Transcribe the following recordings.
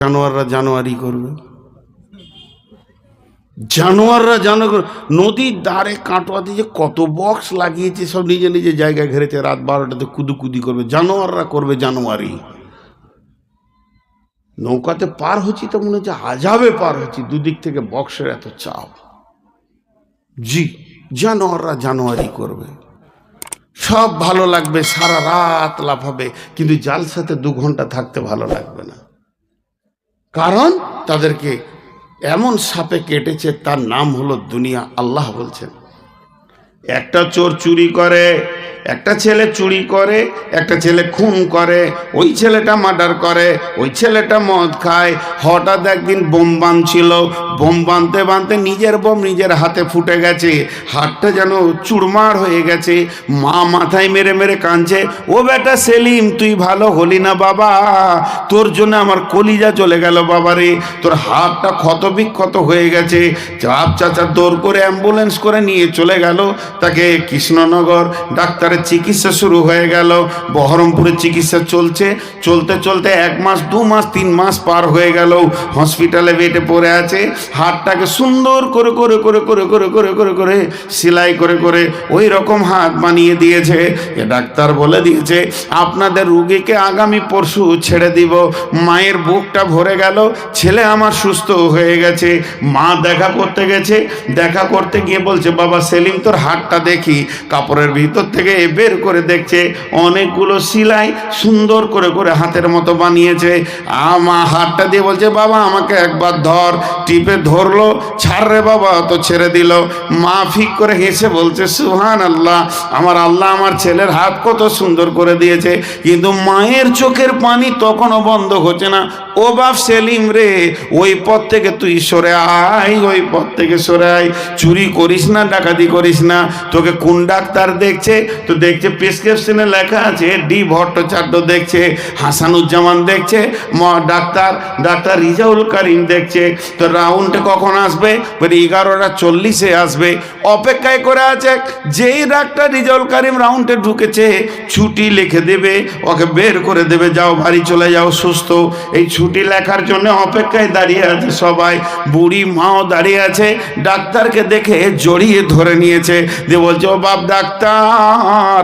জানোয়াররা জানোয়ারি করবে, জানোয়াররা জানোয়ার। নদীর ধারে কাটোয়াতে যে কত বক্স লাগিয়েছে, সব নিজে নিজে জায়গায় ঘেরেছে, রাত 12টাতে কুদুকুদি করবে, জানোয়াররা করবে জানোয়ারি। নৌকাতে পার হচ্ছি তো মনে হচ্ছে আজাবে পার হচ্ছি, দুদিক থেকে বক্সের এত চাপ। জি, জানোয়াররা জানোয়ারি করবে, সব ভালো লাগবে, সারা রাত লাফাবে, কিন্তু জালসাতে 2 ঘন্টা থাকতে ভালো লাগবে না। কারণ তাদেরকে এমন সাপে কেটেছে, তার নাম হলো দুনিয়া। আল্লাহ বলছেন, একটা চোর চুরি করে, একটা ছেলে চুরি করে, একটা ছেলে খুন করে, ওই ছেলেটা মার্ডার করে, ওই ছেলেটা মদ খায়। হঠাৎ একদিন বোম বাঁধছিল, বোম বাঁধতে বাঁধতে নিজের বোম নিজের হাতে ফুটে গেছে, হাতটা যেন চুরমার হয়ে গেছে। মা মাথায় মেরে মেরে কাঁদছে, ও বেটা সেলিম, তুই ভালো হলি না বাবা, তোর জন্য আমার কলিজা চলে গেল বাবা রে, তোর হাতটা ক্ষত বিক্ষত হয়ে গেছে। চাপ চাচা দৌড় করে অ্যাম্বুলেন্স করে নিয়ে চলে গেল, তাকে কৃষ্ণনগর ডাক্তারের চিকিৎসা শুরু হয়ে গেল। বহরমপুরের চিকিৎসা চলছে, চলতে চলতে 1 মাস 2 মাস 3 মাস পার হয়ে গেল, হসপিটালে বেডে পড়ে আছে। হাতটাকে সুন্দর করে করে করে করে করে করে করে করে সেলাই করে করে ওই রকম হাত বানিয়ে দিয়েছে। এ ডাক্তার বলে দিয়েছে, আপনাদের রুগীকে আগামী পরশু ছেড়ে দিব। মায়ের বুকটা ভরে গেল, ছেলে আমার সুস্থ হয়ে গেছে। মা দেখা করতে গেছে, দেখা করতে গিয়ে বলছে, বাবা সেলিম, তোর হাতটা দেখি। কাপড়ের ভিতর থেকে বের করে দেখছে অনেকগুলো সেলাই সুন্দর করে করে হাতের মতো বানিয়েছে। মা হাতটা দিয়ে বলছে, বাবা আমাকে একবার ধর। টিপে ধরলো, ছাড় রে বাবা, তো ছেড়ে দিল। মা ফিক করে হেসে বলছে, সুবহানাল্লাহ, আমার আল্লাহ আমার ছেলের হাত কত সুন্দর করে দিয়েছে। কিন্তু মায়ের চোখের পানি তখনও বন্ধ হচ্ছে না। ও বাপ সেলিম রে, ওই পথ থেকে তুই সরে আয়, ওই পথ থেকে সরে আয়, চুরি করিস না, ডাকাতি করিস না। তোকে কোন ডাক্তার দেখছে? তো দেখছে প্রেসক্রিপশনে লেখা আছে ডি ভট্টাচার্য দেখছে, হাসানুজ্জামান দেখছে, ডাক্তার রিজাউল করিম দেখছে। তো রাউন্ডে কখন আসবে? 11:40 আসবে। অপেক্ষায় করে আছে। যেই ডাক্তার রিজাউল করিম রাউন্ডে ঢুকেছে, ছুটি লিখে দেবে, ওকে বের করে দেবে, যাও বাড়ি চলে যাও সুস্থ। এই ছুটি লেখার জন্য অপেক্ষায় দাঁড়িয়ে আছে সবাই। বুড়ি মাও দাঁড়িয়ে আছে, ডাক্তারকে দেখে জড়িয়ে ধরে নিয়েছে, দিয়ে বলছে, ও বাপ ডাক্তার,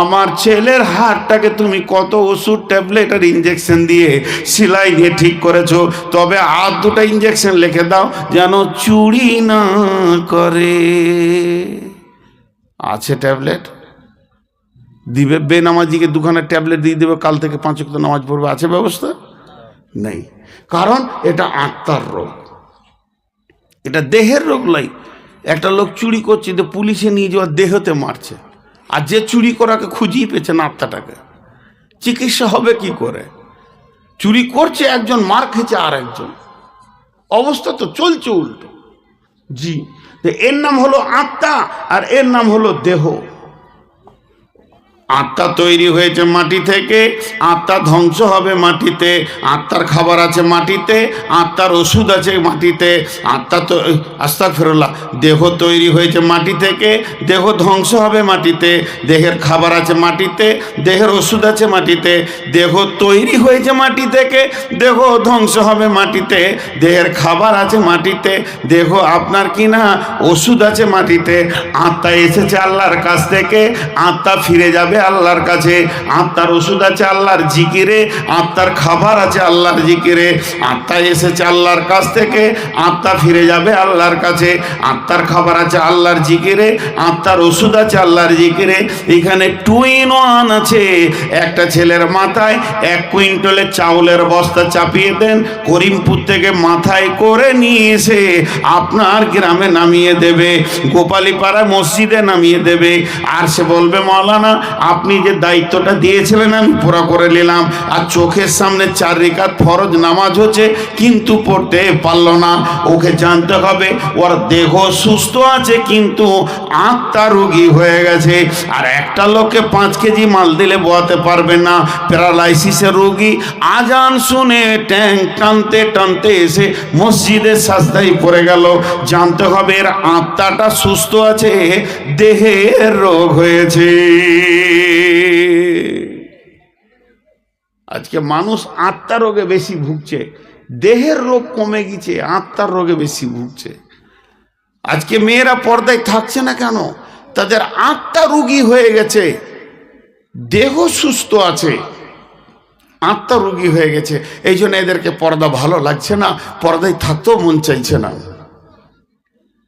আমার ছেলের হাতটাকে তুমি কত ওষুধ, ট্যাবলেট আর ইঞ্জেকশন দিয়ে সেলাই দিয়ে ঠিক করেছো, তবে আর 2টা ইঞ্জেকশন লিখে দাও যেন চুরি না করে। আছে ট্যাবলেট দিবে, বেনামাজিকে 2খানা ট্যাবলেট দিয়ে দেবে, কাল থেকে 5 ওয়াক্ত নামাজ পড়বে। আছে ব্যবস্থা? নেই। কারণ এটা আত্মার রোগ, এটা দেহের রোগ নয়। একটা লোক চুরি করছে, তো পুলিশে নিয়ে যাওয়া, দেহতে মারছে, আর যে চুরি করাকে খুঁজিয়ে পেয়েছে না আত্মাটাকে, চিকিৎসা হবে কি করে? চুরি করছে একজন, মার খেয়েছে আর একজন, অবস্থা তো চলছে উল্টো। জি, এর নাম হলো আত্মা, আর এর নাম হলো দেহ। আত্মা তৈরি হয়েছে মাটি থেকে, আত্মা ধ্বংস হবে মাটিতে। আত্মার খাবার আছে মাটিতে, আত্মার ওষুধ আছে মাটিতে। আত্মা তো আস্তাগফিরুল্লাহ, দেহ তৈরি হয়েছে মাটি থেকে, দেহ ধ্বংস হবে মাটিতে। দেহের খাবার আছে মাটিতে, দেহের ওষুধ আছে মাটিতে। দেহ তৈরি হয়েছে মাটি থেকে, দেহ ধ্বংস হবে মাটিতে। দেহের খাবার আছে মাটিতে, দেহ আপনার কিনা ওষুধ আছে মাটিতে। আত্মা এসেছে আল্লাহর কাছ থেকে, আত্মা ফিরে যাবে আল্লাহর কাছে। আত্মার ওষুধ আছে আল্লাহর জিকিরে, আত্মার খাবার আছে আল্লাহর জিকিরে। আত্মা এসেছে আল্লাহর কাছ থেকে, আত্মা ফিরে যাবে আল্লাহর কাছে। আত্মার খাবার আছে আল্লাহর জিকিরে, আত্মার ওষুধ আছে আল্লাহর জিকিরে। এখানে 2 in 1 আছে। একটা ছেলের মাথায় 1 কুইন্টালের চাউলের বস্তা চাপিয়ে দেন, করিমপুর থেকে মাথায় করে নিয়ে এসে আপনার গ্রামে নামিয়ে দেবে, গোপালীপাড়া মসজিদে নামিয়ে দেবে। আর সে বলবে, মাওলানা আপনি যে দায়িত্বটা দিয়েছিলেন আমি পুরো করে নিলাম। আর চোখের সামনে 4 রাকাত ফরজ নামাজ হচ্ছে, কিন্তু পড়তে পারলো না। ওকে জানতে হবে ওর দেহ সুস্থ আছে, কিন্তু আত্মা রোগী হয়ে গেছে। আর একটা লোককে 5 কেজি মাল দিলে বোয়াতে পারবে না, প্যারালাইসিসের রোগী। আজান শুনে ট্যাঙ্ক টানতে টানতে এসে মসজিদে সাজদায় পড়ে গেল। জানতে হবে এর আত্মাটা সুস্থ আছে, দেহের রোগ হয়েছে। আজকে মানুষ আত্মা রোগে বেশি ভুগছে, দেহের রোগ কমে গেছে, আত্মার রোগে বেশি ভুগছে। আজকে মেয়েরা পর্দায় থাকছে না কেন? তাদের আত্মা রোগী হয়ে গেছে, দেহ সুস্থ আছে, আত্মা রোগী হয়ে গেছে। এই জন্য এদেরকে পর্দা ভালো লাগছে না, পর্দায় থাকতেও মন চাইছে না।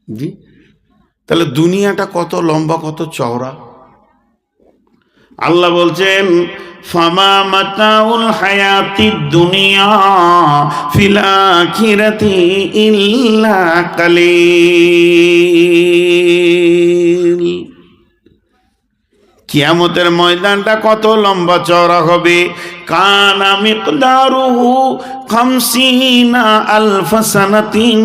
জি, তাহলে দুনিয়াটা কত লম্বা, কত চওড়া। আল্লাহ বলছেন ফামা মাতাউল হায়াতিদ দুনিয়া ফিল আখিরাতি ইল্লা কালিল। কিয়ামতের ময়দানটা কত লম্বা চওড়া হবে। কানা মিকদারুহু 50 আলফ সানাতিন,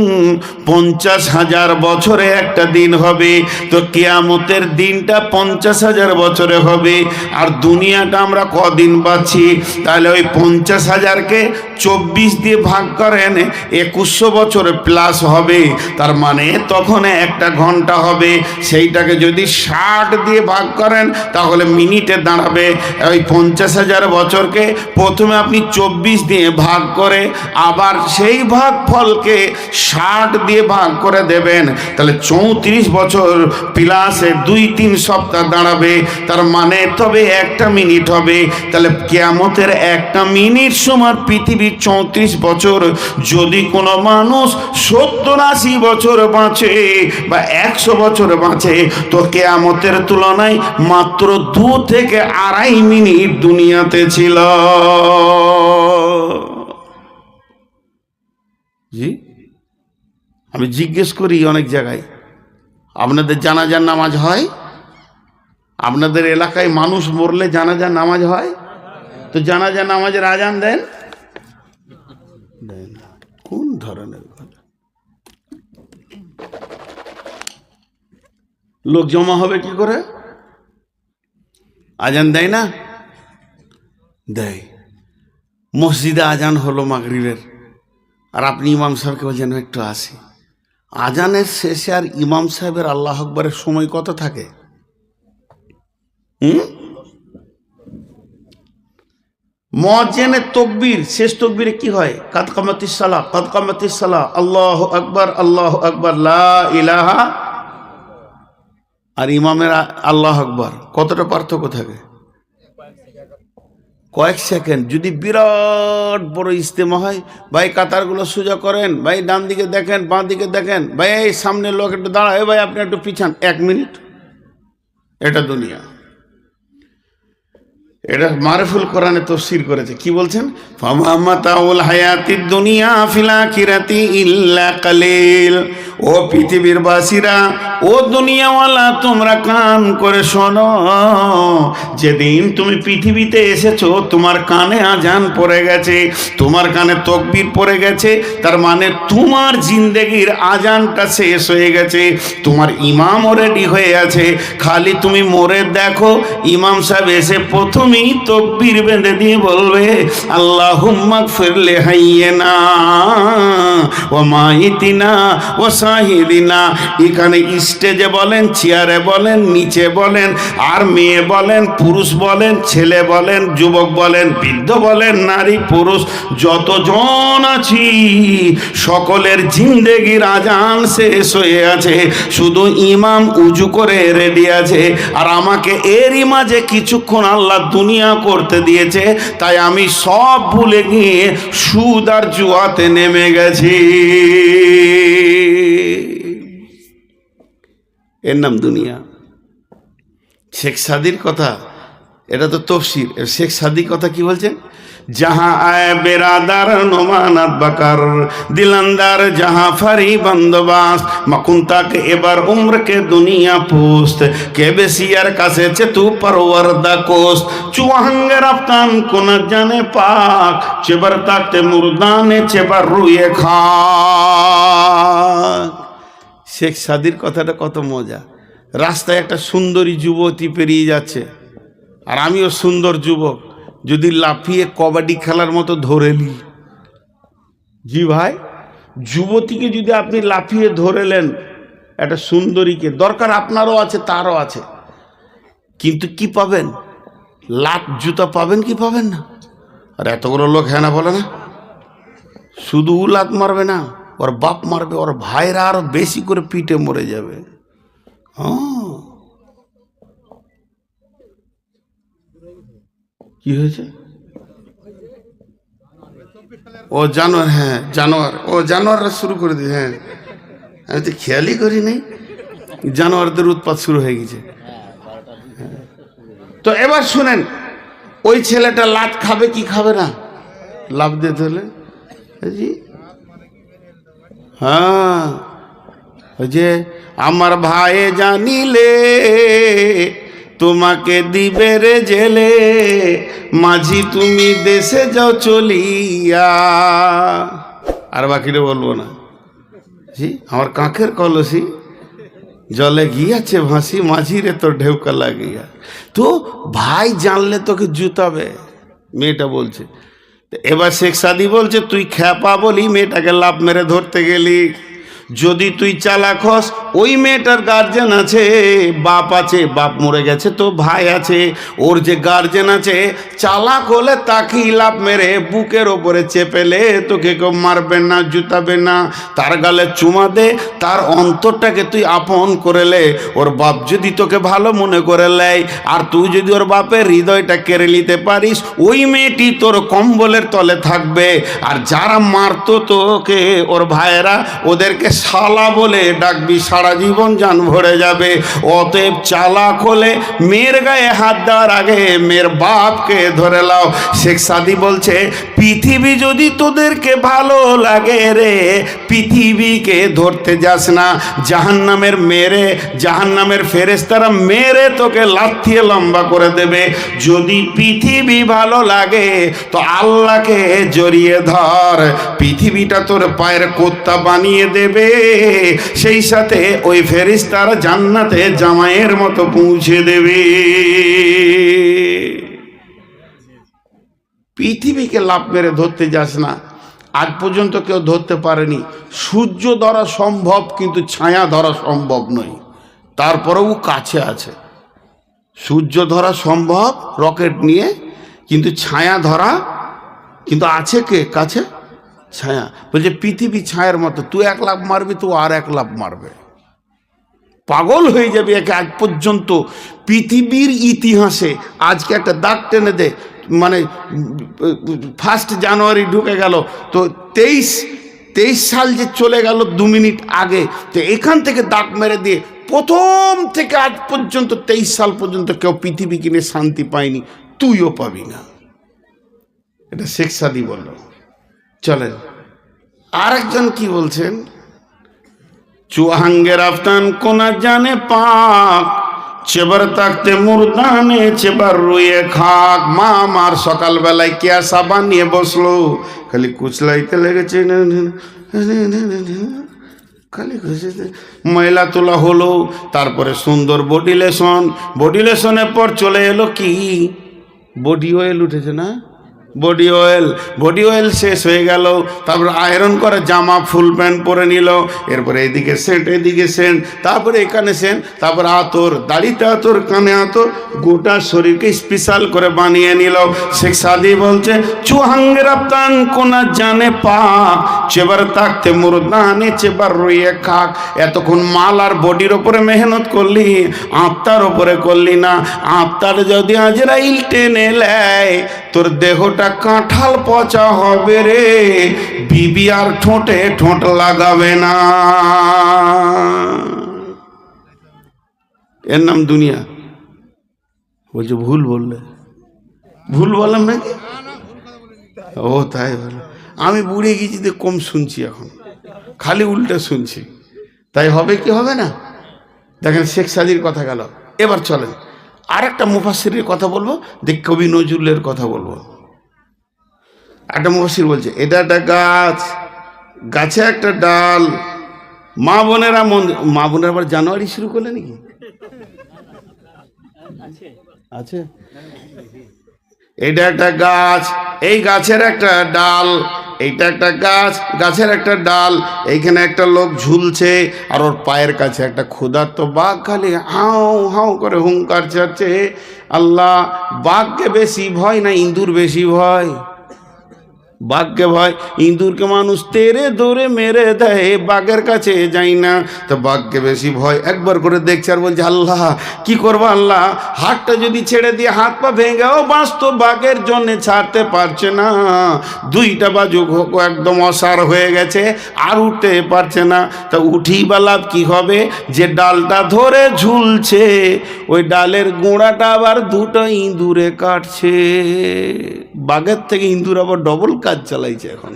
50,000 বছরে একটা দিন হবে। তো কিয়ামতের দিনটা 50,000 বছরে হবে। আর দুনিয়াটা আমরা কদিন পাচ্ছি? তাহলে ওই 50,000কে 24 দিয়ে ভাগ করেন, 2100 বছর প্লাস হবে। তার মানে তখন একটা ঘন্টা হবে। সেইটাকে যদি 60 দিয়ে ভাগ করেন তাহলে মিনিটে দাঁড়াবে। ওই 50,000 বছরকে প্রথমে আপনি 24 দিয়ে ভাগ করে আবার সেই ভাগ ফলকে 60 দিয়ে ভাগ করে দেবেন, তাহলে 34 বছর প্লাসে 2-3 সপ্তাহ দাঁড়াবে। তার মানে তবে একটা মিনিট হবে। তাহলে কিয়ামতের একটা মিনিট সমান পৃথিবীর 34 বছর। যদি কোনো মানুষ 70-80 বছর বাঁচে বা 100 বছর বাঁচে, তো কিয়ামতের তুলনায় মাত্র 2 থেকে 2.5 মিনিট দুনিয়াতে ছিল। জি, আমি জিজ্ঞেস করি অনেক জায়গায়, আপনাদের জানাজার নামাজ হয়? আপনাদের এলাকায় মানুষ মরলে জানাজার নামাজ হয়? তো জানাজার নামাজের আজান দেন? কোন ধরনের কথা? লোক জমা হবে কি করে? আজান দেয় না? দেয়। মসজিদে আজান হলো মাগরিবের, আর আপনি ইমাম সাহেবকে বলছেন একটু আসি। আজানের শেষে আর ইমাম সাহেবের আল্লাহ আকবরের সময় কত থাকে? মুয়াজ্জিনের তাকবীর, শেষ তাকবীরে কি হয়? কাদ কামাতিস সালাহ, কাদ কামাতিস সালাহ, আল্লাহু আকবার, আল্লাহু আকবার, লা ইলাহা। আর ইমামের আল্লাহু আকবার কতটা পার্থক্য থাকে? কয়েক সেকেন্ড। যদি বিরাট বড় ইজতেমা হয়, ভাই কাতারগুলো সোজা করেন, ভাই ডান দিকে দেখেন, বাঁ দিকে দেখেন, ভাই এই সামনের লোক একটু দাঁড়ায়, ভাই আপনি একটু পিছান, 1 মিনিট। এটা দুনিয়া। এটা মারফুল কোরআনে তাফসীর করেছে, কি বলছেন? ফামা মাতাউল হায়াতিদ দুনিয়া ফিল আখিরাতি ইল্লা কালিল। ও পৃথিবীর বাসীরা, ও দুনিয়াওয়ালা, তোমরা কান করে শোনো। যেদিন তুমি পৃথিবীতে এসেছো তোমার কানে আজান পড়ে গেছে, তোমার কানে তাকবীর পড়ে গেছে, তার মানে তোমার জিন্দেগির আজানটা শেষ হয়ে গেছে। তোমার ইমামও রেডি হয়ে আছে, খালি তুমি মরে দেখো। ইমাম সাহেব এসে প্রথমেই তাকবীর বেঁধে দিয়ে বলবে আল্লাহুম্মা গফির লিহাইয়িনা ওয়া মাইতিনা ওয়া শাহিদিনা। এখানে স্টেজে বলেন, চেয়ারে বলেন, নিচে বলেন, আর মেয়ে বলেন, পুরুষ বলেন, ছেলে বলেন, যুবক বলেন, বৃদ্ধ বলেন, নারী পুরুষ যতজন আছি সকলের জিন্দেগির আজান শেষ হয়ে আছে। শুধু ইমাম উজু করে রেডি আছে। আর আমাকে এরই মাঝে কিছুক্ষণ আল্লাহ দুনিয়া করতে দিয়েছে, তাই আমি সব ভুলে গিয়ে সুদ আর জুয়াতে নেমে গেছি। এর নাম দুনিয়া। শেখ সাদির কথা, এটা তো তফসির। শেখ সাদির কথা কি বলছেন? जहाँ आए बेरादार नुमानत बकर दिलंदार जहाँ फरी बंदोबास्त मकुंता के एबार उम्र के दुनिया पोस्ट के बेसियर कासे चतु परवरदा कोस्ट चुहंगे रफ्तान को न जाने पाक चेबर ताकते मुर्दाने चेबर रुए खाक। শেখ সাদির কথাটা কত মজা। রাস্তায় একটা সুন্দরী যুবতী পেরিয়ে যাচ্ছে, আর আমিও সুন্দর যুবক, যদি লাফিয়ে কবাডি খেলার মতো ধরে নিই। জি ভাই, যুবতীকে যদি আপনি লাফিয়ে ধরেলেন, একটা সুন্দরীকে, দরকার আপনারও আছে তারও আছে, কিন্তু কি পাবেন? লাত জুতা পাবেন কি পাবেন না? আর এতগুলো লোক হ্যাঁ না বলে না? শুধু উলাত মারবে না, ওর বাপ মারবে, ওর ভাইরা আরো বেশি করে পিটে মরে যাবে। কি হয়েছে? ও জানোয়ার, হ্যাঁ জানোয়ার, ও জানোয়াররা শুরু করে দিয়ে, হ্যাঁ আমি তো খেয়ালই করি নাই, জানোয়ারদের উৎপাত শুরু হয়ে গেছে। তো এবার শুনেন, ওই ছেলেটা লাত খাবে কি খাবে না? লাভ দিতে হলে জি, হ্যাঁ ওই যে আমার ভাই জানিলে তোমাকে দিবে রে জেলে, মাঝি তুমি দেশে যাও চলিয়া। আর বাকিটা বলবো না। জি, আমার কাঁখের কলসি জলে গিয়াছে ভাসি, মাঝি রে তোর ঢেউকা লাগিয়া। তো ভাই জানলে তোকে জুতাবে, মেয়েটা বলছে। এবার শেখ সাদি বলছে তুই খ্যাপা বলি মেয়েটাকে লাভ মেরে ধরতে গেলি। যদি তুই চালাক হস, ওই মেয়েটার গার্জেন আছে, বাপ আছে, বাপ মরে গেছে, তো ভাই আছে, ওর যে গার্জেন আছে, চালাক হলে তাকেই লাভ মেরে বুকের ওপরে চেপেলে তোকে কেউ মারবে না, জুতাবে না, তার গালে চুমা দে, তার অন্তরটাকে তুই আপন করে লে। ওর বাপ যদি তোকে ভালো মনে করে লেয়, আর তুই যদি ওর বাপের হৃদয়টা কেড়ে নিতে পারিস, ওই মেয়েটি তোর কম্বলের তলে থাকবে। আর যারা মারতো তোকে, ওর ভাইয়েরা, ওদেরকে শালা বলে ডাকবি, সারা জীবন জান ভরে যাবে। অতএব চালাক হলে মেয়ের গায়ে হাত দেওয়ার আগে মেয়ের বাপকে ধরে লাও। শেখ সাদি বলছে পৃথিবী যদি তোদেরকে ভালো লাগে রে, পৃথিবীকে ধরতে যাস না। জাহান্নামের মেরে, জাহান্নামের ফেরেশতারা মেরে তোকে লাথিয়ে লম্বা করে দেবে। যদি পৃথিবী ভালো লাগে তো আল্লাহকে জড়িয়ে ধর, পৃথিবীটা তোর পায়ের কোত্তা বানিয়ে দেবে, সেই সাথে ওই ফেরেশতারা জান্নাতে জামাইয়ের মতো পৌঁছে দেবে। পৃথিবীকে লাভ মেরে ধরতে যাস না। আজ পর্যন্ত কেউ ধরতে পারেনি। সূর্য ধরা সম্ভব, কিন্তু ছায়া ধরা সম্ভব নয়। তারপরেও কাছে আছে। সূর্য ধরা সম্ভব রকেট নিয়ে, কিন্তু ছায়া ধরা কিন্তু আছে কে কাছে? ছায়া। বলছে পৃথিবী ছায়ার মতো, তুই এক লাভ মারবি, তো আর এক লাভ মারবে, পাগল হয়ে যাবে। একে আজ পর্যন্ত পৃথিবীর ইতিহাসে আজকে একটা দাগ টেনে দে, মানে 1 জানুয়ারি ঢুকে গেল, তো 23 সাল যে চলে গেল 2 মিনিট আগে, তো এখান থেকে দাগ মেরে দিয়ে প্রথম থেকে আজ পর্যন্ত 23 সাল পর্যন্ত কেউ পৃথিবী কিনে শান্তি পায়নি, তুইও পাবি না। এটা শেখ সাদি বলল। চলেন আরেকজন কি বলছেন, চুয়াহাঙ্গের আফতান কোনা জানে পাক, চেবার থাকতে মুরদানে চেবার রুয়ে খাক। মা আমার সকালবেলায় কে সাবান নিয়ে বসলো, খালি কুচলাইতে লেগেছে, খালি ময়লা তোলা হলো। তারপরে সুন্দর বডি লেশন, বডি লেশনের পর চলে এলো কি, বডি অয়েল উঠেছে না, বডি অয়েল, বডি অয়েল শেষ হয়ে গেল। তারপরে আয়রন করে জামা ফুল প্যান্ট পরে নিল। এরপরে এদিকে সেন্ট, এদিকে সেন্ট, তারপরে এখানে সেন্ট, তারপরে আতর, দাড়িতে আতর, কানে আতর, গোটা শরীরকে স্পেশাল করে বানিয়ে নিল। শেখ সাদি বলছে চুহাঙ্গের আফতান কোনা জানে পাক, চেবার থাকতে মুরদানে চেবার রইয়ে খাক। এতক্ষণ মাল আর বডির ওপরে মেহনত করলি, আত্মার ওপরে করলি না। আত্মার যদি আজরাইল টেনে নেয়, তোর দেহটা কাঁঠাল পচা হবে রে, বিবি আর ঠোঁটে ঠোঁট লাগাবে না। এর নাম দুনিয়া। বলছে ভুল বললে, ভুল বললাম নাকি? ও তাই বলো, আমি বুড়ে গেছি, কম শুনছি এখন, খালি উল্টে শুনছি, তাই হবে কি হবে না? দেখেন শেখ সাদির কথা গেল। এবার চলেন আরেকটা মুফাসসিরের কথা বলবো, দেখ কবি নজরুলের কথা বলবো। একটা মুফাসসির বলছে এটা একটা গাছ, গাছে একটা ডাল, মা বোনেরা মা বোনেরা আবার জানুয়ারি শুরু করলে নাকি? আছে। এটা একটা গাছ, এই গাছের একটা ডাল, এইটা একটা গাছ, গাছের একটা ডাল, এইখানে একটা লোক ঝুলছে, আর ওর পায়ের কাছে একটা ক্ষুধার্ত বাঘ খালি হাও হাও করে হুঙ্কার ছাড়ছে। আল্লাহ, বাঘকে বেশি ভয় না ইঁদুর বেশি ভয়? বাঘকে ভয়, ইঁদুরকে মানুষ তেরে দৌড়ে মেরে দেয়, বাঘের কাছে যাই না। তো বাঘকে বেশি ভয়। একবার করে দেখছে আর বলছে আল্লাহ কি করবো আল্লাহ, হাতটা যদি ছেড়ে দিয়ে হাত পা ভেঙেও বাঁচত, বাঘের জন্য ছাড়তে পারছে না। দুইটা বাজু একদম অসাড় হয়ে গেছে, আর উঠতে পারছে না। তা উঠি বা লাভ কি হবে, যে ডালটা ধরে ঝুলছে ওই ডালের গোড়াটা আবার দুটো ইঁদুরে কাটছে। বাঘের থেকে ইঁদুর আবার ডবল কাজ চালাইছে এখন।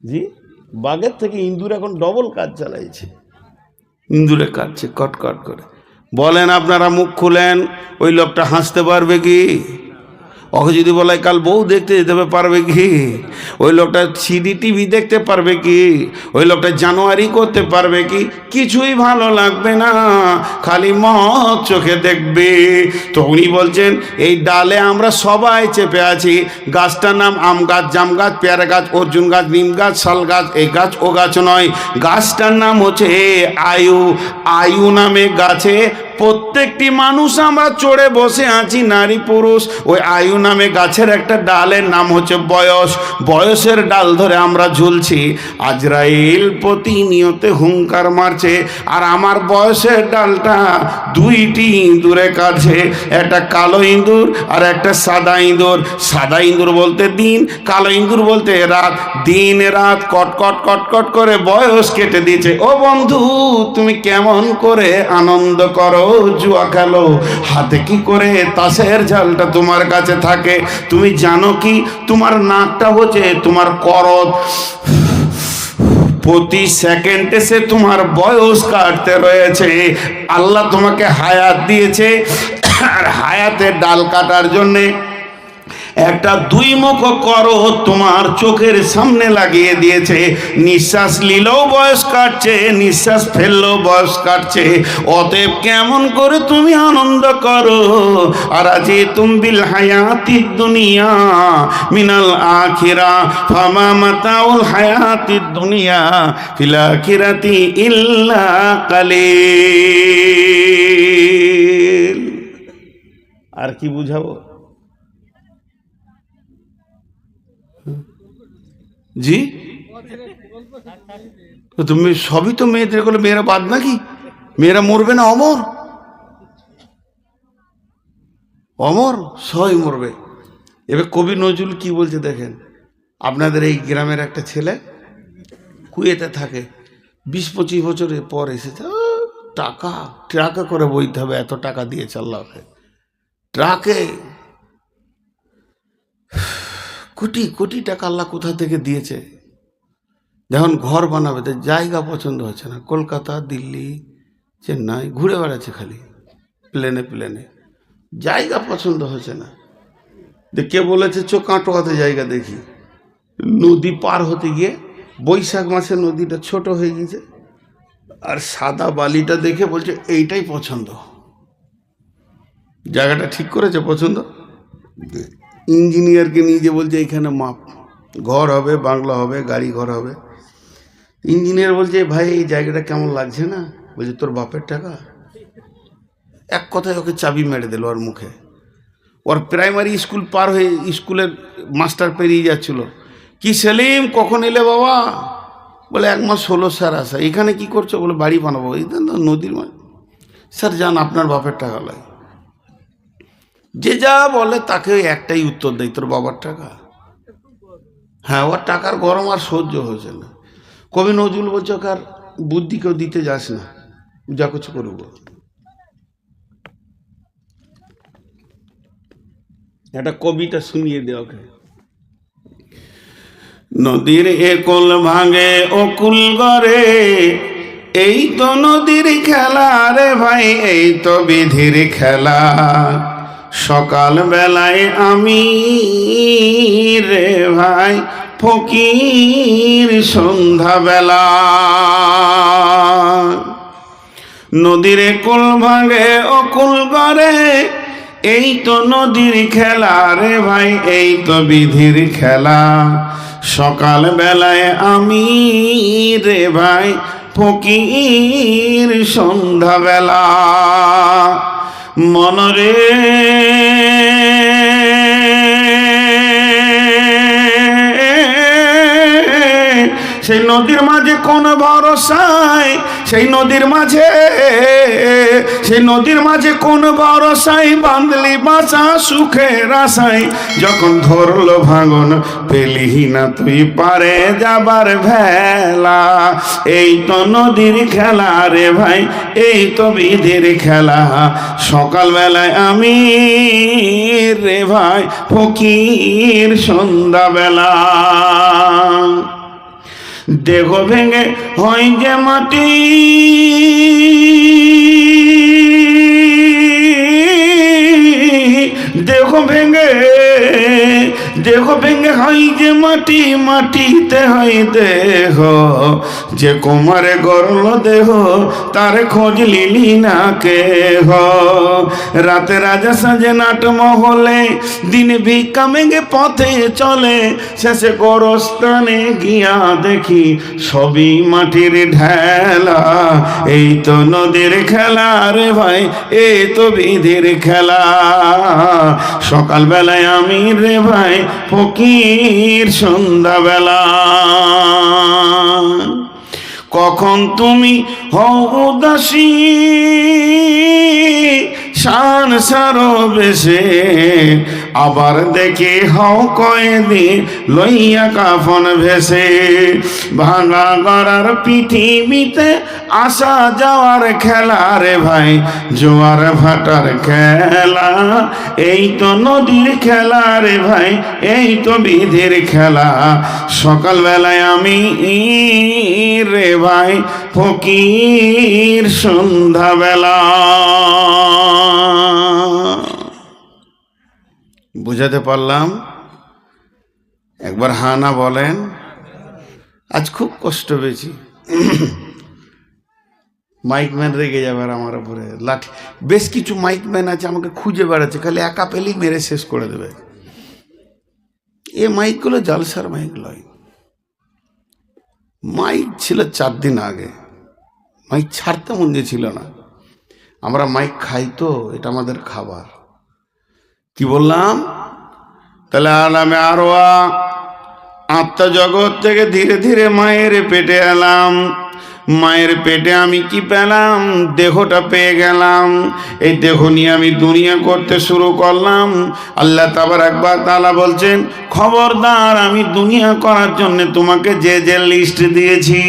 জি, বাঘের থেকে ইঁদুর এখন ডবল কাজ চালাইছে, ইঁদুরে কাটছে কট কট করে। বলেন আপনারা মুখ খুলেন, ওই লোকটা হাসতে পারবে কি? ওকে যদি বলে কাল বউ দেখতে যেতে পারবে কি? ওই লোকটা সিডি টিভি দেখতে পারবে কি? ওই লোকটা জানুয়ারি করতে পারবে কি? কিছুই ভালো লাগবে না, খালি মদ চোখে দেখবে। তো উনি বলছেন এই ডালে আমরা সবাই চেপে আছি। গাছটার নাম আম গাছ, জাম গাছ, পেয়ারা গাছ, অর্জুন গাছ, নিম গাছ, শাল গাছ। এই গাছ ও গাছ নয়, গাছটার নাম হচ্ছে আয়ু। আয়ু নামে গাছে প্রত্যেকটি মানুষ আমরা চড়ে বসে আছি, নারী পুরুষ। ওই আয়ু নামে গাছের একটা ডালের নাম হচ্ছে বয়স। বয়সের ডাল ধরে আমরা ঝুলছি। আজরাইল প্রতিনিয়ত হুঙ্কার মারছে, আর আমার বয়সের ডালটা দুইটি ইঁদুরে কাটছে, একটা কালো ইঁদুর আর একটা সাদা ইঁদুর। সাদা ইঁদুর বলতে দিন, কালো ইঁদুর বলতে রাত। দিন রাত কট কট কট কট করে বয়স কেটে দিয়েছে। ও বন্ধু, তুমি কেমন করে আনন্দ করো, জুয়া খেলো, হাতে কি করে তাসের ঝালটা তোমার কাছে থাকে? তুমি জানো কি, তোমার নাকটা হচ্ছে তোমার করদ, প্রতি সেকেন্ডে সে তোমার বয়স কাটতে রয়েছে। আল্লাহ তোমাকে হায়াত দিয়েছে, আর হায়াতের ডাল কাটার জন্যে একটা দুই মুখ করো তোমার চোখের সামনে লাগিয়ে দিয়েছে। নিঃশ্বাস নিলেও বয়স কাটছে, নিঃশ্বাস ফেললেও বয়স কাটছে। অতএব কেমন করে তুমি আনন্দ করো। আর আজি তুম বিল হায়াতি দুনিয়া মিনাল আখিরা ফামা মাতাউল হায়াতি দুনিয়া ফিল আখিরাতি ইল্লা কালিল। আর কি বুঝাবো? জি, তুমি সবই তো মেয়েদের বলে, মেয়েরা বাদ নাকি? মেয়েরা মরবে না? অমর, অমর সবাই মরবে। এবার কবি নজরুল কি বলছে দেখেন। আপনাদের এই গ্রামের একটা ছেলে কুয়েতে থাকে, 20-25 বছরের পর এসেছে। টাকা ট্রাকে করে বইতে হবে, এত টাকা দিয়েছে আল্লাহকে। ট্রাকে কোটি কোটি টাকা আল্লাহ কোথা থেকে দিয়েছে। যখন ঘর বানাবে তো জায়গা পছন্দ হচ্ছে না, কলকাতা, দিল্লি, চেন্নাই ঘুরে বেড়াচ্ছে খালি প্লেনে প্লেনে, জায়গা পছন্দ হচ্ছে না। কে বলেছে চো কাটোয়াতে জায়গা দেখি? নদী পার হতে গিয়ে বৈশাখ মাসে নদীটা ছোট হয়ে গেছে, আর সাদা বালিটা দেখে বলছে এইটাই পছন্দ। জায়গাটা ঠিক করেছে পছন্দ, ইঞ্জিনিয়ারকে নিয়ে যে বলছে এইখানে মাপ, ঘর হবে, বাংলা হবে, গাড়ি ঘর হবে। ইঞ্জিনিয়ার বলছে ভাই এই জায়গাটা কেমন লাগছে না? বলছে তোর বাপের টাকা। এক কথায় ওকে চাবি মেরে দিল ওর মুখে। ওর প্রাইমারি স্কুল পার হয়ে স্কুলের মাস্টার পেরিয়ে যাচ্ছিল, কি সেলিম কখন এলে বাবা? বলে 1 মাস হলো স্যার আসা। এখানে কি করছো? বলে বাড়ি বানাবো। এই নদীর মানে স্যার যান, আপনার বাপের টাকা লাগে। যে যা বলে তাকে একটাই উত্তর দেয়, তোর বাবার টাকা। হ্যাঁ, ওর টাকার গরম আর সহ্য হয়েছে না। কবি নজরুল বলছে ওকে আর বুদ্ধি কেউ দিতে যাস না, যা কিছু করবো। একটা কবিতা শুনিয়ে দে ওকে। নদীর একল ভাঙে অকুল গড়ে, এই তো নদীর খেলা রে ভাই, এই তো বিধির খেলা। সকাল বেলায় আমি রে ভাই ফকির, সন্ধ্যা বেলা। নদীর কুল ভাঙে অকুল গড়ে, এই তো নদীর খেলা রে ভাই, এই তো বিধির খেলা। সকাল বেলায় আমি রে ভাই ফকির, সন্ধ্যা বেলা। মনরে সেই নদীর মাঝে কোন ভরসায়, সেই নদীর মাঝে কোন ভরসায় বাঁধলি বাসা সুখের আশায়। যখন ধরলো ভাঙন পেলি না তুই পারে যাবার ভেলা। এই তো নদীর খেলা রে ভাই, এই তো বিধির খেলা। সকালবেলায় আমি রে ভাই ফকির সন্ধ্যাবেলা। দেহ ভেঙে হয় যে মাটি, দেহ ভেঙে হয় যে মাটি, মাটিতে হয় দেহ। যে কুমারে গড়ল দেহ তার খোঁজ লিলি না কেহ। রাতে রাজা সাজে নাট মহলে, দিনে ভিক্ষা মেঘে পথে চলে। শেষে গোরস্থানে গিয়া দেখি সবই মাটির ঢেলা। এই তো নদীর খেলা রে ভাই, এই তো বিধির খেলা। সকালবেলায় আমি রে ভাই ফকির সন্ধ্যাবেলা। কখন তুমি হও উদাসী শান সারো বেশে, আবার দেখে হও কয়েদি লইয়া কাফন ভেসে। ভাঙা গড়ার পৃথিবীতে আসা যাওয়ার খেলা রে ভাই, জোয়ার ভাটার খেলা। এই তো নদীর খেলা রে ভাই, এই তো বিধির খেলা। সকালবেলায় আমি রে ভাই ফকির সন্ধ্যাবেলা। বুঝাতে পারলাম? একবার হা না বলেন। আজ খুব কষ্ট পেয়েছি। মাইকম্যান রেগে যাবে আর আমার উপরে লাঠি। বেশ কিছু মাইকম্যান আছে আমাকে খুঁজে বেড়াচ্ছে, খালি একা পেলেই মেরে শেষ করে দেবে। এ মাইকগুলো জালসার মাইক নয়। মাইক ছিল 4 দিন আগে, মাইক ছাড়তে মন ছিল না। আমরা মাইক খাই তো, এটা আমাদের খাবার। কি বললাম? তাহলে আলামে আরওয়া আত্মজগৎ থেকে ধীরে ধীরে মায়ের পেটে এলাম। মায়ের পেটে আমি কি পেলাম? দেহটা পেয়ে গেলাম। এই দেহ নিয়ে আমি দুনিয়া করতে শুরু করলাম। আল্লাহ তাবারাক ওয়া তাআলা বলছেন, খবরদার, আমি দুনিয়া করার জন্য তোমাকে যে যে লিস্ট দিয়েছি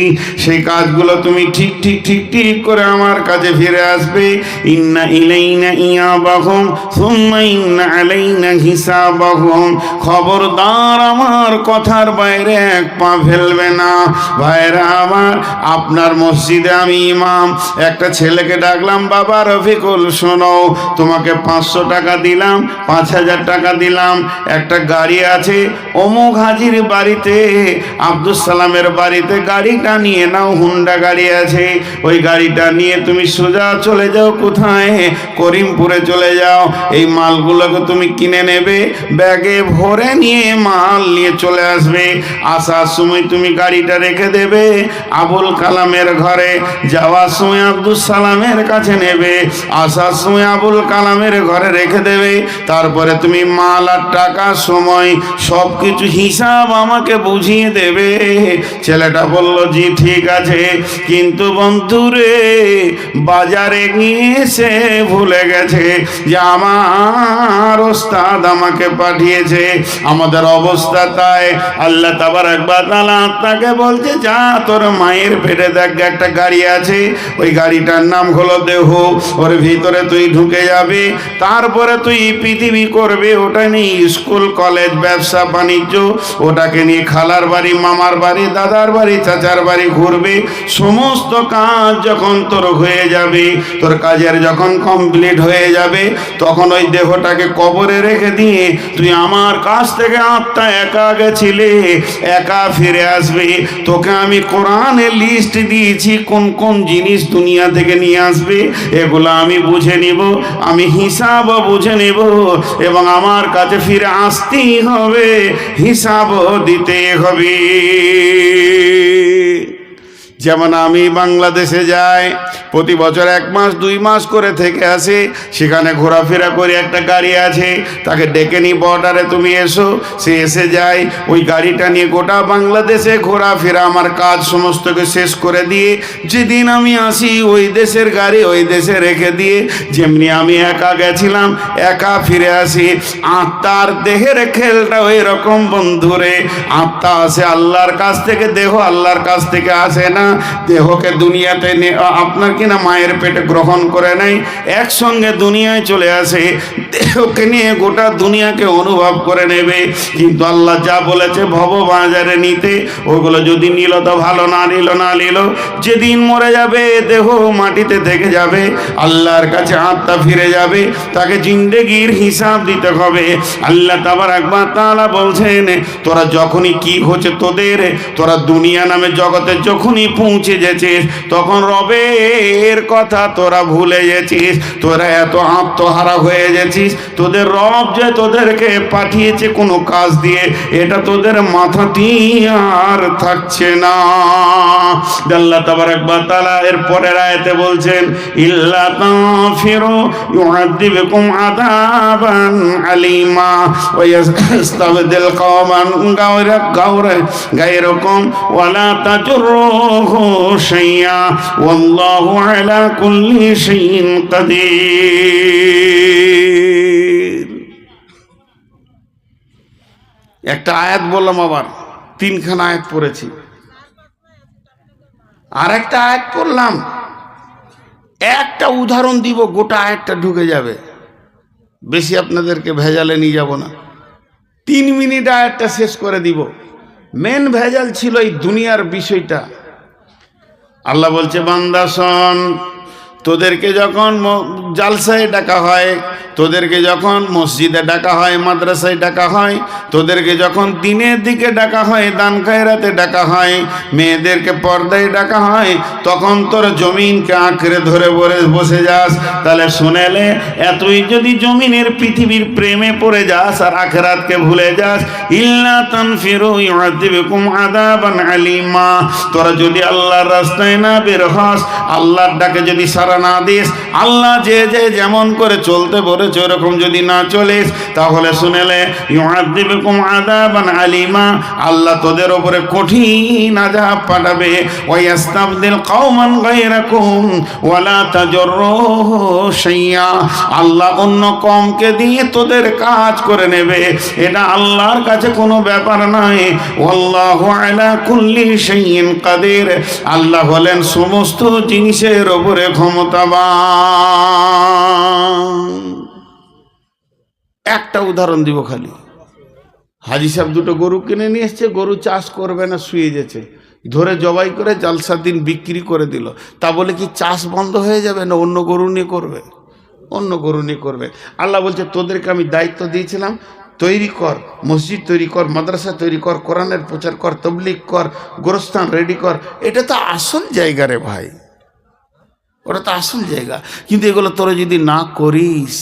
সেই কাজগুলো তুমি ঠিক ঠিক ঠিক ঠিক করে আমার কাছে ফিরে আসবে। ইন্না ইলাইনা ইয়াবাহুম সুম্মা ইন্না আলাইনা হিসাবাহুম। খবরদার, আমার কথার বাইরে এক পা ফেলবে না। ভাইরা আমার, আপনার মসজিদে আমি ইমাম, একটা ছেলেকে ডাকলাম, বাবা রফিকুল শোনো, তোমাকে 500 টাকা দিলাম, 5000 টাকা দিলাম, একটা গাড়ি আছে অমুক হাজির বাড়িতে, আব্দুল সালামের বাড়িতে, গাড়িটা নিয়ে নাও, হুন্ডা গাড়ি আছে, ওই গাড়িটা নিয়ে তুমি সোজা চলে যাও। কোথায়? করিমপুরে চলে যাও। এই মালগুলোকে তুমি কিনে নেবে, ব্যাগে ভরে নিয়ে মাল নিয়ে চলে আসবে। আসার সময় তুমি গাড়িটা রেখে দেবে আবুল কালামের ঘরে, যাওয়ার সময় আব্দুল সালামের কাছে নেবে, আসার সময় আবুল কালামের ঘরে রেখে দেবে। তারপরে তুমি মাল আর টাকা সময় সব কিছু হিসাব আমাকে বুঝিয়ে দেবে। ছেলেটা বলল, জি ঠিক আছে, কিন্তু বন্ধুরে বাজারে গিয়ে সে ভুলে গেছে যে আমার ওস্তাদ আমাকে পাঠিয়েছে। আমাদের অবস্থা তাই। আল্লাহ তাবারাক ওয়া তাআলা তাকে বলছে, যা তোর মায়ের পেটে দেখ একটা গাড়ি আছে, ওই গাড়িটার নাম হলো দেহ, ওর ভিতরে তুই ঢুকে যাবে। তারপরে তুই পৃথিবী করবে, ওটা নিয়ে স্কুল কলেজ ব্যবসা বাণিজ্য, ওটাকে নিয়ে খালার বাড়ি মামার বাড়ি দাদার বাড়ি চাচার বাড়ি ঘুরবে। সমস্ত কাজ যখন তোর হয়ে যাবে, তোর কাজের যখন কমপ্লিট হয়ে যাবে, তখন ওই দেহটাকে কবরে রেখে দিয়ে তুই আমার কাছ থেকে আত্মা একা গেছিলে, একা ফিরে আসবে। তোকে আমি কোরআনে লিস্ট দিয়েছি কোন কোন জিনিস দুনিয়া থেকে নিয়ে আসবে, এগুলো আমি বুঝে নিব, আমি হিসাবও বুঝে নেব, এবং আমার কাছে ফিরে আসতেই হবে, হিসাবও দিতে হবে। যেমন আমি বাংলাদেশে যাই, প্রতি বছর 1 মাস 2 মাস করে থেকে আসি, সেখানে ঘোরাফেরা করে একটা গাড়ি আছে, তাকে ডেকে নিই বর্ডারে তুমি এসো, সে এসে যায়, ওই গাড়িটা নিয়ে গোটা বাংলাদেশে ঘোরাফেরা আমার কাজ সমস্তকে শেষ করে দিয়ে যেদিন আমি আসি ওই দেশের গাড়ি ওই দেশে রেখে দিয়ে যেমনি আমি একা গেছিলাম একা ফিরে আসি। আত্মার দেহের খেলটা ওই রকম বন্ধুরে, আত্মা আসে আল্লাহর কাছ থেকে, দেহ আল্লাহর কাছ থেকে আসে না। দেহকে দুনিয়াতে আপনার কিনা মায়ের পেটে গ্রহণ করে নেয়, একসঙ্গে দুনিয়ায় চলে আসে, দেহকে নিয়ে গোটা দুনিয়াকে অনুভব করে নেবে। কিন্তু আল্লাহ যা বলেছে ভববাজারে নিতে, ওগুলো যদি নিল তো ভালো, না নিল যেদিন মরে যাবে দেহ মাটিতে থেকে যাবে, আল্লাহর কাছে আত্মা ফিরে যাবে, তাকে জিন্দেগির হিসাব দিতে হবে। আল্লাহ তাবারাক ওয়া তাআলা বলছেন, তোরা যখনই কি হচ্ছে তোরা দুনিয়া নামে জগতে যখনই পৌঁছে গেছিস তখন রবের কথা তোরা ভুলে গেছিস, তোরা এত আত্মহারা হয়ে গেছিস, তোদের রব যে তোদেরকে পাঠিয়েছে কোনো কাজ দিয়ে এটা তোদের মাথাতেই আর থাকছে না। আল্লাহ তাবারাক ওয়া তাআলা এর পরের আয়াতে বলছেন, ইল্লা তাফিরু ইউআযিবকুম আযাবান আলিমা ওয়া ইয়াস্তাবদিল কওমান গায়রাকুম ওয়া লা তাজুরুহু শাইআ ওয়াল্লাহু আলা কুল্লি শাইইন কাদির। একটা আয়াত বললাম, আবার 3খানা আয়াত পড়েছি, আর একটা আয়াত পড়লাম, একটা উদাহরণ দিব, গোটা আয়াতটা ঢুকে যাবে, বেশি আপনাদেরকে ভেজালে নিয়ে যাব না। 3 মিনিট আয়াতটা শেষ করে দিব। মেন ভেজাল ছিল এই দুনিয়ার বিষয়টা। আল্লাহ বলছে, বান্দা শোন, তোদেরকে যখন জালসায় ডাকা হয়, তোদেরকে যখন মসজিদে ডাকা হয়, মাদ্রাসায় ডাকা হয়, তোদেরকে যখন দিনের দিকে ডাকা হয়, দান খায়রাতে ডাকা হয়, মেয়েদেরকে পর্দায় ডাকা হয়, তখন তোর জমিনকে আঁকড়ে ধরে বসে যাস। তাহলে শুনেলে, এতই যদি জমিনের পৃথিবীর প্রেমে পড়ে যাস আর আখিরাতকে ভুলে যাস, ইল্লা তানফিরু ইউআযিবকুম আযাবান আলিমা, তোরা যদি আল্লাহর রাস্তায় না বের হস, আল্লাহর ডাকে যদি সাড়া না দিস, আল্লাহ যে যেমন করে চলতে বলেছে ওরকম যদি না চলিস, তাহলে শুনেলে ইউআযিবকুম আযাবান আলিমা, আল্লাহ তোদের উপরে কঠিন আযাব পাঠাবে। ওয়া ইয়াস্তাবদিল কওমান গায়রাকুম ওয়া লা তাজুরুহু শাইআ, আল্লাহ অন্য কওমকে দিয়ে তোদের কাজ করে নেবে, এটা আল্লাহর কাছে কোনো ব্যাপার নয়। ওয়াল্লাহু আলা কুল্লি শাইইন কাদির, আল্লাহ হলেন সমস্ত জিনিসের উপরে ক্ষমতাবান। একটা উদাহরণ দিব খালি। হাজি সাহেব 2টো গরু কিনে নিয়ে এসছে, গরু চাষ করবে না, শুয়ে গেছে, ধরে জবাই করে জালসার দিন বিক্রি করে দিল। তা বলে কি চাষ বন্ধ হয়ে যাবে? না, অন্য গরু নিয়ে করবে, অন্য গরু নিয়ে করবে। আল্লাহ বলছে, তোদেরকে আমি দায়িত্ব দিয়েছিলাম, তৈরি কর, মসজিদ তৈরি কর, মাদ্রাসা তৈরি কর, কোরআনের প্রচার কর, তবলিগ কর, গোরস্থান রেডি কর। এটা তো আসল জায়গা রে ভাই, ওটা তো আসল জায়গা। কিন্তু এগুলো তোরা যদি না করিস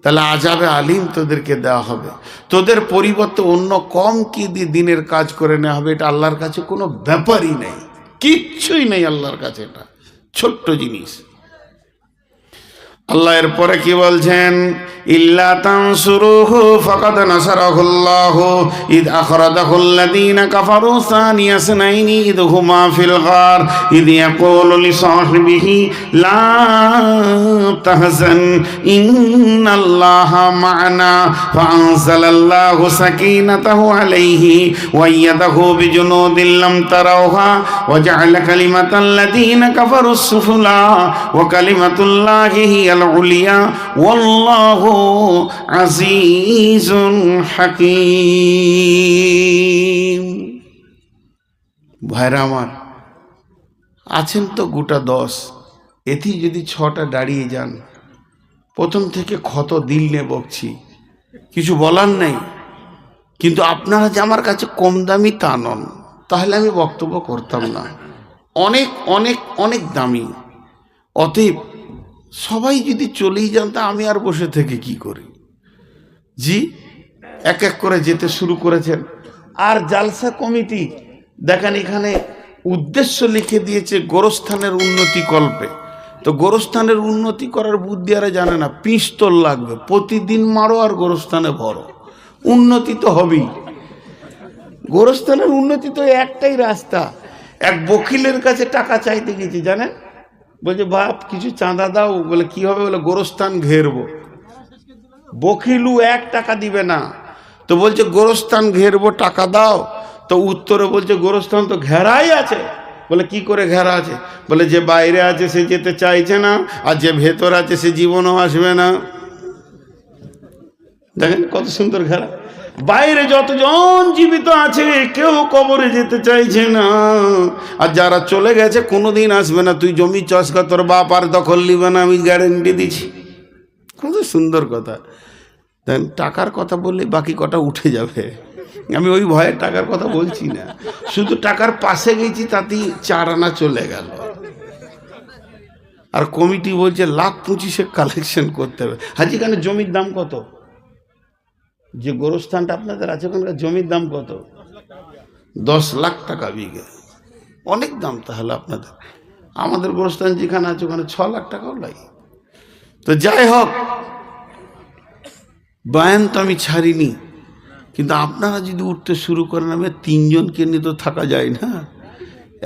তাহলে আযাবে আলিম তোদেরকে দেওয়া হবে। তোদের পরিবর্তে অন্য কম কি দিয়ে দিনের কাজ করে নেওয়া হবে, এটা আল্লাহর কাছে কোনো ব্যাপারই নেই, কিচ্ছুই নেই আল্লাহর কাছে, এটা ছোট্ট জিনিস। আল্লাহ এরপরে কি বলছেন, ইল্লা তানসুরুহু ফাকাদ নাসারাহুল্লাহু ইদ আখরাজাহুল্লাযীনা কাফারু সানিয়া ইসনাইনি ইদ হুমা ফিল গার ইদ ইয়াকুলু লিসাহিবিহি লা তাহজান ইন্নাল্লাহা মা'ানা ফাআনজালাল্লাহু সাকিনাতাহু আলাইহি ওয়া আইয়াদাহু বিজুনুদিন লাম তারাওহা ওয়া জা'আলা কালিমাতাল্লাযীনা কাফারুস সুফলা ওয়া কালিমাতুল্লাহি হিয়াল উলিয়া ওয়াল্লাহু আজিজুন হাকিম। ভাইরা আমার, আছেন তো গোটা 10, এটি যদি 6টা দাঁড়িয়ে যান, প্রথম থেকে ক্ষত দিল নিয়ে বকছি, কিছু বলার নেই। কিন্তু আপনারা যে আমার কাছে কম দামি তা নন, তাহলে আমি বক্তব্য করতাম না। অনেক অনেক অনেক দামি। অতএব সবাই যদি চলেই যান তা আমি আর বসে থেকে কি করি? জি, এক এক করে যেতে শুরু করেছেন। আর জালসা কমিটি দেখেন, এখানে উদ্দেশ্য লিখে দিয়েছে গোরস্থানের উন্নতি কল্পে। তো গোরস্থানের উন্নতি করার বুদ্ধি আরে জানে না, পিস্তল লাগবে, প্রতিদিন মারো আর গোরস্থানে ভরো, উন্নতি তো হবেই। গোরস্থানের উন্নতি তো একটাই রাস্তা। এক বকিলের কাছে টাকা চাইতে গেছি, জানেন, বলছে বাপ কিছু চাঁদা দাও। বলে কি হবে? বলে গোরস্থান ঘেরবো। বকিলু 1 টাকা দিবে না, তো বলছে গোরস্থান ঘেরবো, টাকা দাও। তো উত্তরে বলছে গোরস্থান তো ঘেরাই আছে। বলে কি করে ঘেরা আছে? বলে যে বাইরে আছে সে যেতে চাইছে না, আর যে ভেতর আছে সে জীবনও আসবে না। দেখেন কত সুন্দর ঘেরা। বাইরে যতজন জীবিত আছে কেউ কবরে যেতে চাইছে না, আর যারা চলে গেছে কোনোদিন আসবে না। তুই জমি চসকা, তোর বাপ আর দখল নিবে না, আমি গ্যারেন্টি দিচ্ছি। কত সুন্দর কথা। দেখেন টাকার কথা বললে বাকি কটা উঠে যাবে, আমি ওই ভয়ে টাকার কথা বলছি না। শুধু টাকার পাশে গেছি তাতেই 4 আনা চলে গেল। আর কমিটি বলছে 1,25,000 কালেকশন করতে হবে। হাজি খানের জমির দাম কত? যে গোরস্থানটা আপনাদের আছে ওখানকার জমির দাম কত? 10 লাখ টাকা বিঘে। অনেক দাম তাহলে আপনাদের। আমাদের গোরস্থান যেখানে আছে ওখানে 6 লাখ টাকাও লাগে। তো যাই হোক, বয়ান তো আমি ছাড়িনি, কিন্তু আপনারা যদি উঠতে শুরু করেন, আমি 3 জনকে নিয়ে তো থাকা যায় না।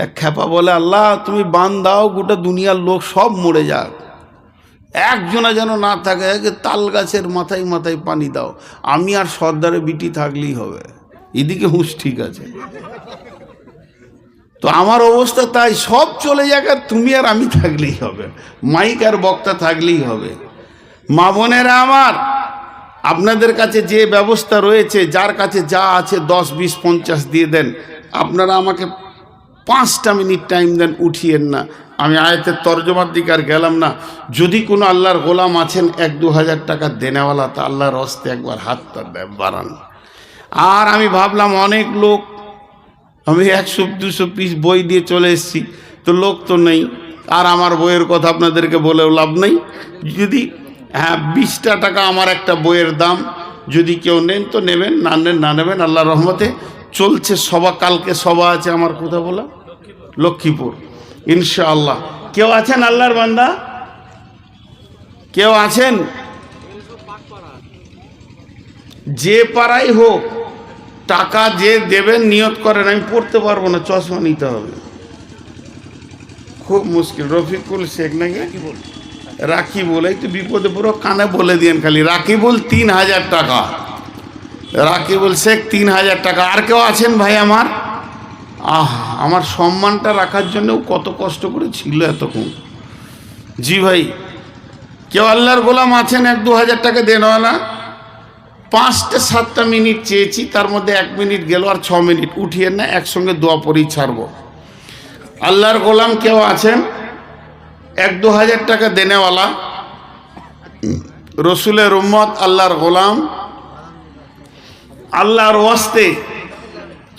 এক খ্যাপা বলে আল্লাহ তুমি বান দাও, গোটা দুনিয়ার লোক সব মরে যাক, একজনা যেন না থাকে। তাল গাছের মাথায় মাথায় পানি দাও, আমি আর সর্দারে বিটি থাকলেই হবে। এদিকে হুঁশ ঠিক আছে। তো আমার অবস্থা তাই, সব চলে যাক আর তুমি আর আমি থাকলেই হবে, মাইক আর বক্তা থাকলেই হবে। মা বোনেরা আমার, আপনাদের কাছে যে ব্যবস্থা রয়েছে, যার কাছে যা আছে 10, 20, 50 দিয়ে দেন। আপনারা আমাকে 5টা মিনিট টাইম দেন, উঠিয়েন না। আমি আয়াতের তর্জমার দিকে আর গেলাম না। যদি কোনো আল্লাহর গোলাম আছেন 1-2 হাজার টাকা দেনেওয়ালা, তা আল্লাহর হস্তে একবার হাতটা বাড়ান। আর আমি ভাবলাম অনেক লোক, আমি 100-200 পিস বই দিয়ে চলে এসেছি, তো লোক তো নেই। আর আমার বইয়ের কথা আপনাদেরকে বলেও লাভ নেই। যদি 20টা টাকা আমার একটা বইয়ের দাম, যদি কেউ নেন তো নেবেন, না নেন না নেবেন। আল্লাহর রহমতে চলছে সভা, কালকে সভা আছে আমার, কোথা বলা, লক্ষ্মীপুর, ইনশাআল্লাহ। কেউ আছেন আল্লাহর বান্দা? কেউ আছেন? যে পাড়াই হোক, টাকা যে দেবেন নিয়ত করেন। আমি পড়তে পারবো না, চশমা নিতে হবে, খুব মুশকিল। রফিকুল শেখ নাকি রাকিবুল, এই তো বিপদে পুরো কানে বলে দিয়েন খালি। রাকিবুল 3000 টাকা, রাকিবুল শেখ 3000 টাকা। আর কেউ আছেন ভাই আমার? আমার সম্মানটা রাখার জন্য কত কষ্ট করে ছিল এতক্ষণ। জি ভাই, কেউ আল্লাহর গোলাম আছেন 1-2 হাজার টাকা দেনওয়ালা? 5-7টা মিনিট চেয়েছি, তার মধ্যে 1 মিনিট গেল, আর 6 মিনিট। উঠিয়ে না, একসঙ্গে দোয়া পড়েই ছাড়বো। আল্লাহর গোলাম কেউ আছেন 1-2 হাজার টাকা দেনেওয়ালা? রসুলের উম্মত, আল্লাহর গোলাম, আল্লাহর ওয়াস্তে,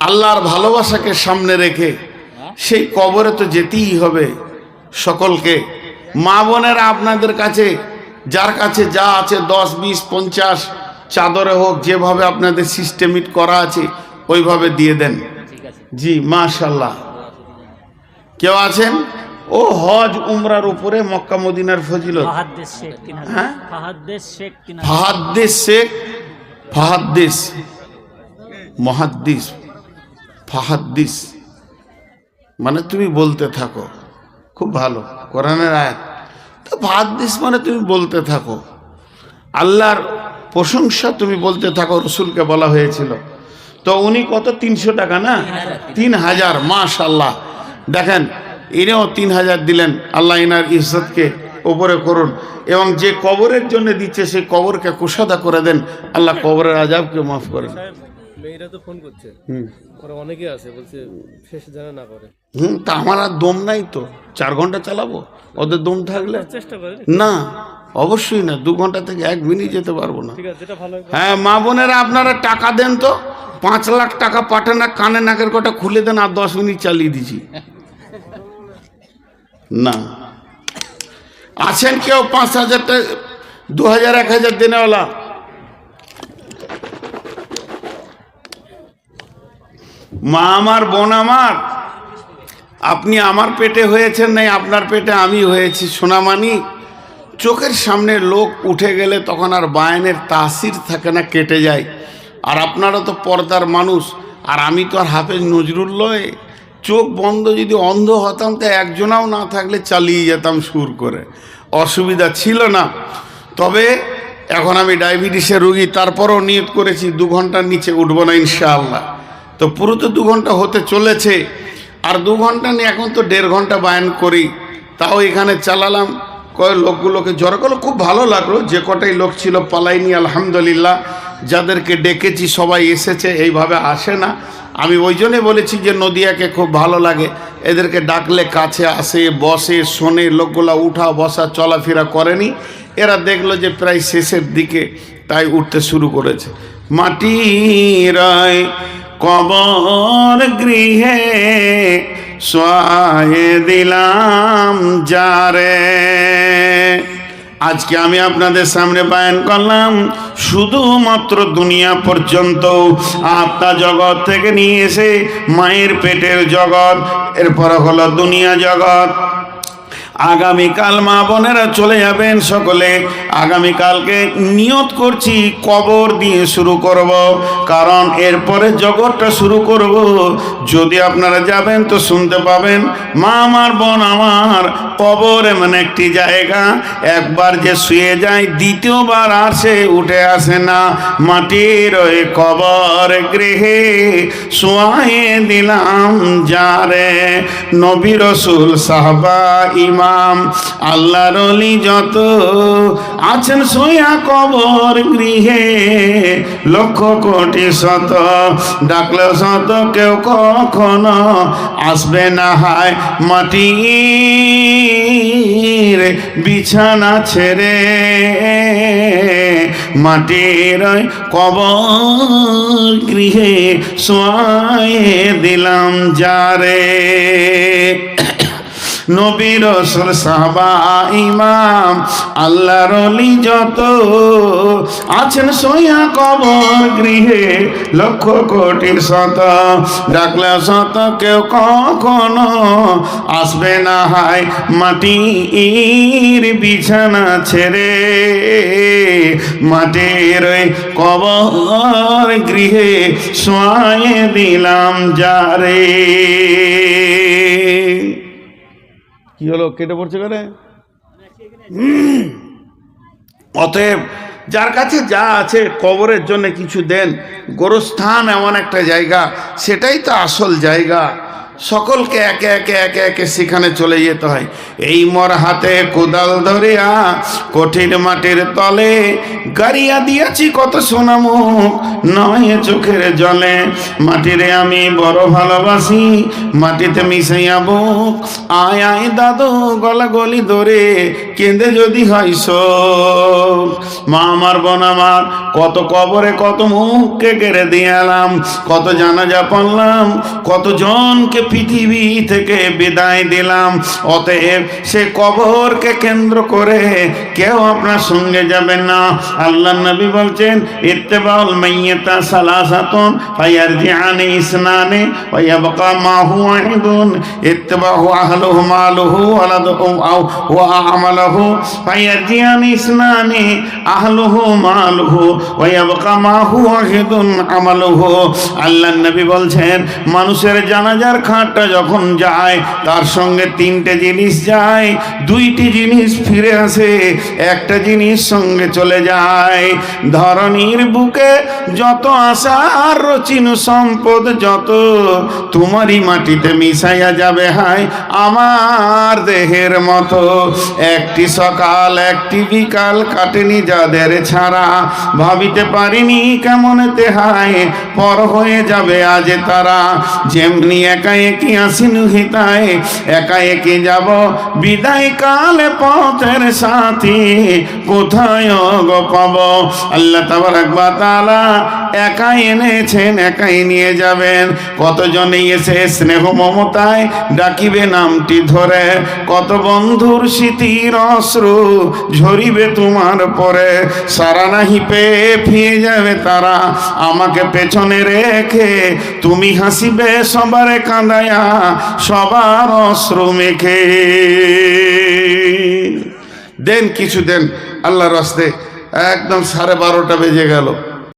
আল্লাহর ভালোবাসাকে সামনে রেখে সেই কবরে তো যেতেই হবে সকলকে। মা বোনেরা আপনাদের কাছে, যার কাছে যা আছে 10, 20, 50 চাদরে হোক, যেভাবে আপনাদের সিস্টেমিট করা আছে ওইভাবে দিয়ে দেন। জি মাশাআল্লাহ। কেউ আছেন? ও হজ উমরার উপরে মক্কা মদিনার ফজিলত। ফাহাদ্দিস শেখ, ফাহাদ্দিস মহাদ্দিস, ফাহাদ্দিস মানে তুমি বলতে থাকো, খুব ভালো কোরআনের আয়াত। তো ফাহাদ্দিস মানে তুমি বলতে থাকো, আল্লাহর প্রশংসা তুমি বলতে থাকো, রসুলকে বলা হয়েছিল। তো উনি কত? 300 টাকা না, 3000। মাশাআল্লাহ। দেখেন ইনিও 3000 দিলেন। আল্লাহ ইনার ইজ্জতকে ওপরে করুন, এবং যে কবরের জন্য দিচ্ছে সেই কবরকে কুশাদা করে দেন। আল্লাহ কবরের আযাবকে মাফ করেন। মেয়েরা তো ফোন করছে, ওরা অনেকে আছে, বলছে শেষ জানা না করে। তা আমার আর দম নাই তো, 4 ঘন্টা চালাবো? ওদের দম থাকলে চেষ্টা করে না, অবশ্যই না। 2 ঘন্টা থেকে 1 মিনিট যেতে পারবো না। ঠিক আছে, যেটা ভালো। হ্যাঁ মা বোনেরা, আপনারা টাকা দেন তো, 5 লাখ টাকা পাঠান, না কানে নাকের কটা খুলে দেন, আর 10 মিনিট চালিয়ে দিছি। না আছেন কেউ 5000 টাকা, 2000, 1000 দেনেওয়ালা? মা আমার, বোন আমার, আপনি আমার পেটে হয়েছেন, নাই আপনার পেটে আমি হয়েছি। সোনামানি, চোখের সামনে লোক উঠে গেলে তখন আর বায়ানের তাসির থাকে না, কেটে যায়। আর আপনারা তো পর্দার মানুষ, আর আমি তো আর হাফেজ নজরুল লয়। চোখ বন্ধ যদি অন্ধ হতাম তো একজনাও না থাকলে চালিয়ে যেতাম সুর করে, অসুবিধা ছিল না। তবে এখন আমি ডায়াবেটিসের রুগী, তারপরও নিয়ত করেছি 2 ঘন্টার নিচে উঠবো না ইনশাআল্লাহ। তো পুরো তো 2 ঘন্টা হতে চলেছে, আর 2 ঘন্টা নিয়ে এখন তো 1.5 ঘন্টা বায়ান করি। তাও এখানে চালালাম, কয় লোকগুলোকে জড়ো করলো, খুব ভালো লাগলো। যে কটাই লোক ছিল পালাইনি, আলহামদুলিল্লাহ। যাদেরকে ডেকেছি সবাই এসেছে, এইভাবে আসে না। আমি ওই জন্যে বলেছি যে নদিয়াকে খুব ভালো লাগে, এদেরকে ডাকলে কাছে আসে, বসে, শোনে। লোকগুলা উঠা বসা চলাফেরা করেনি, এরা দেখলো যে প্রায় শেষের দিকে, তাই উঠতে শুরু করেছে। মাটির কবর গৃহে শোয়ায়ে দিলাম যারে। আজকে আমি আপনাদের সামনে বায়ান করলাম শুধুমাত্র দুনিয়া পর্যন্ত, আত্মা জগৎ থেকে নিয়ে এসে মায়ের পেটের জগৎ, এরপর হলো দুনিয়া জগৎ। আগামীকাল মা বোনেরা চলে যাবেন সকলে। আগামীকালকে নিয়ত করছি কবর দিয়ে শুরু করব, কারণ এরপরে জগৎটা শুরু করব। যদি আপনারা যাবেন তো শুনতে পাবেন, মা আমার, বোন আমার, কবর এমন একটি জায়গা, একবার যে শুয়ে যায় দ্বিতীয়বার আর সে উঠে আসে না। মাটির ওই কবর গৃহে শোয়ায়ে দিলাম যারে। নবী রাসূল সাহাবা ইমাম আল্লাহর ওলি যত আছেন সোয়া কবর গৃহে, লক্ষ কোটি শত ডাকলে শত কেউ কখনো আসবে না হায় মাটির বিছানা ছেড়ে। মাটির কবর গৃহে শোয়ায়ে দিলাম যারে। নবী রাসূল সাহাবা ইমাম আল্লাহর ওলি যত আছেন সোয়া কবর গৃহে, লক্ষ কোটি শত ডাকলে শত কেউ কখনো আসবে না হায় মাটির বিছানা ছেড়ে। মাটির কবর গৃহে শোয়ায়ে দিলাম যারে। কি হলো, কেটে পড়ছে করে? অতএব যার কাছে যা আছে কবরের জন্য কিছু দেন। গোরস্থান এমন একটা জায়গা, সেটাই তো আসল জায়গা। সকলকে একে একে একে একে সেখানে চলে যেতে হয়। এই মর হাতে কোদাল ধরিয়া কঠিন মাটির তলে গাড়িয়া দিয়াছি কত সোনামুখ নয় চোখের জলে। মাটিরে আমি বড় ভালোবাসি, মাটিতে মিশাইয়া বুক। আয় আয় দাদু গলা গলি ধরে কেঁদে যদি হয় শোক। মা আমার, বোন আমার, কত কবরে কত মুখকে কেড়ে দিয়ে এলাম, কত জানাজা পড়লাম, কত জনকে পৃথিবী থেকে বিদায় দিলাম। অতএব সে কবরকে কেন্দ্র করে কেউ আপনার সঙ্গে যাবেন না। আল্লাহ নবী বলছেন, ইত্তেবাউল মাইয়িতা সালাসাতুন ফায়ারজিআনি ইসনানি ওয়া ইয়াবকা মা হুয়া ওয়াহিদুন। ইত্তেবাহু আহলুহু মালুহু ওয়ালাদুহু ওয়া আমালুহু ফায়ারজিআনি ইসনানি আহলুহু মালুহু ওয়া ইয়াবকা মা হুয়া ওয়াহিদুন আমালুহু। আল্লাহ নবী বলছেন, মানুষের জানাজার খাটটা যখন যায় তার সঙ্গে 3টে জিনিস যায়, 2টি জিনিস ফিরে আসে, একটা জিনিস সঙ্গে চলে যায়। ধরনীর বুকে যত আশার রচিন সম্পদ যত তোমারই মাটিতে মিশাইয়া যাবে হায় আমার দেহের মতো। একটি সকাল একটি বিকাল কাটেনি যাদের ছাড়া, ভাবিতে পারিনি কেমনেতে হায় পর হয়ে যাবে আজ তারা। যেমনি একা একই আসিনু হিতায় একা একই যাব বিদায় কালে পথের সাথী কোথায় গো পাব। আল্লাহ তাবারক ওয়া তাআলা একাই এনেছেন, একাই নিয়ে যাবেন। কতজনে এসে স্নেহ মমতায় ডাকিবে নামটি ধরে, কত বন্ধুর স্মৃতির অশ্রু ঝরিবে তোমার পরে। সারা নাহি পেয়ে ফিরে যাবে তারা আমাকে পেছনে রেখে, তুমি হাসিবে সবারে কাঁদে নয়া সবার অশ্রু মেখে। দেন কিছু দেন আল্লাহর রাস্তে। একদম 12:30 বেজে গেল।